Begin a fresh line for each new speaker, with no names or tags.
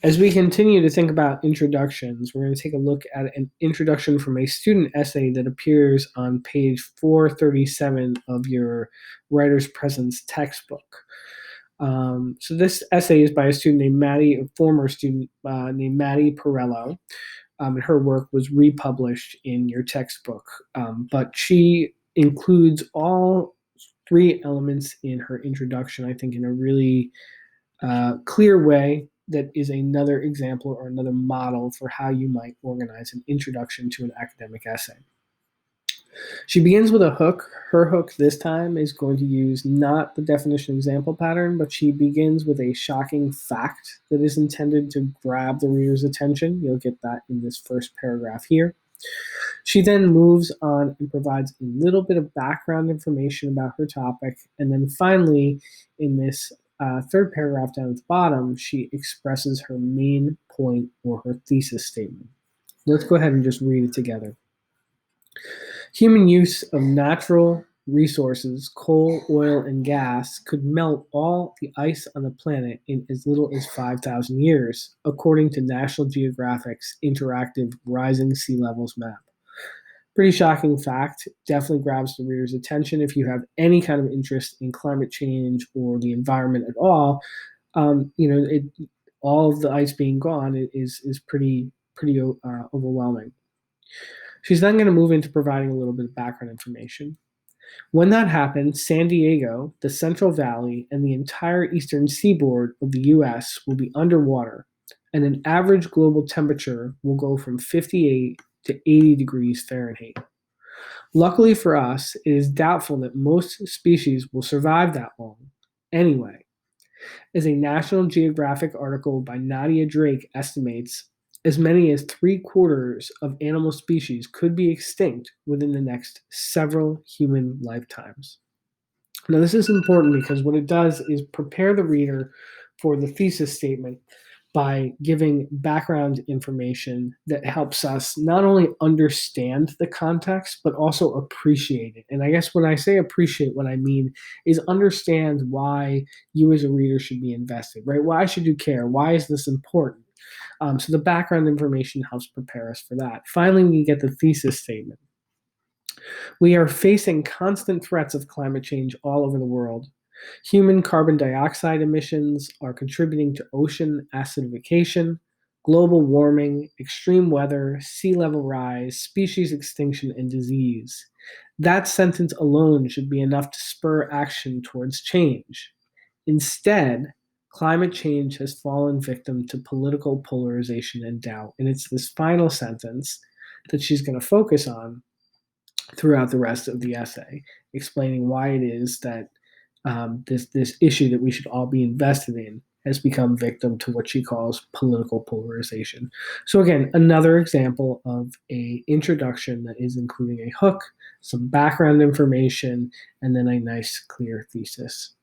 As we continue to think about introductions, we're going to take a look at an introduction from a student essay that appears on page 437 of your Writer's Presence textbook. So this essay is by a student named Maddie, a former student named Maddie Perello. And her work was republished in your textbook. But she includes all three elements in her introduction, I think, in a really clear way that is another example or another model for how you might organize an introduction to an academic essay. She begins with a hook. Her hook this time is going to use not the definition example pattern, but she begins with a shocking fact that is intended to grab the reader's attention. You'll get that in this first paragraph here. She then moves on and provides a little bit of background information about her topic. And then finally, in this third paragraph down at the bottom, she expresses her main point or her thesis statement. Let's go ahead and just read it together. Human use of natural resources, coal, oil, and gas, could melt all the ice on the planet in as little as 5,000 years, according to National Geographic's interactive Rising Sea Levels map. Pretty shocking fact, definitely grabs the reader's attention if you have any kind of interest in climate change or the environment at all. All of the ice being gone is pretty overwhelming. She's then going to move into providing a little bit of background information. When that happens, San Diego, the Central Valley, and the entire eastern seaboard of the U.S. will be underwater, and an average global temperature will go from 58 to 80 degrees Fahrenheit. Luckily for us, it is doubtful that most species will survive that long. Anyway, as a National Geographic article by Nadia Drake estimates, as many as 3/4 of animal species could be extinct within the next several human lifetimes. Now, this is important because what it does is prepare the reader for the thesis statement by giving background information that helps us not only understand the context, but also appreciate it. And I guess when I say appreciate, what I mean is understand why you as a reader should be invested, right? Why should you care? Why is this important? So the background information helps prepare us for that. Finally, we get the thesis statement. We are facing constant threats of climate change all over the world. Human carbon dioxide emissions are contributing to ocean acidification, global warming, extreme weather, sea level rise, species extinction, and disease. That sentence alone should be enough to spur action towards change. Instead, climate change has fallen victim to political polarization and doubt. And it's this final sentence that she's going to focus on throughout the rest of the essay, explaining why it is that this issue that we should all be invested in has become victim to what she calls political polarization. So again, another example of an introduction that is including a hook, some background information, and then a nice clear thesis.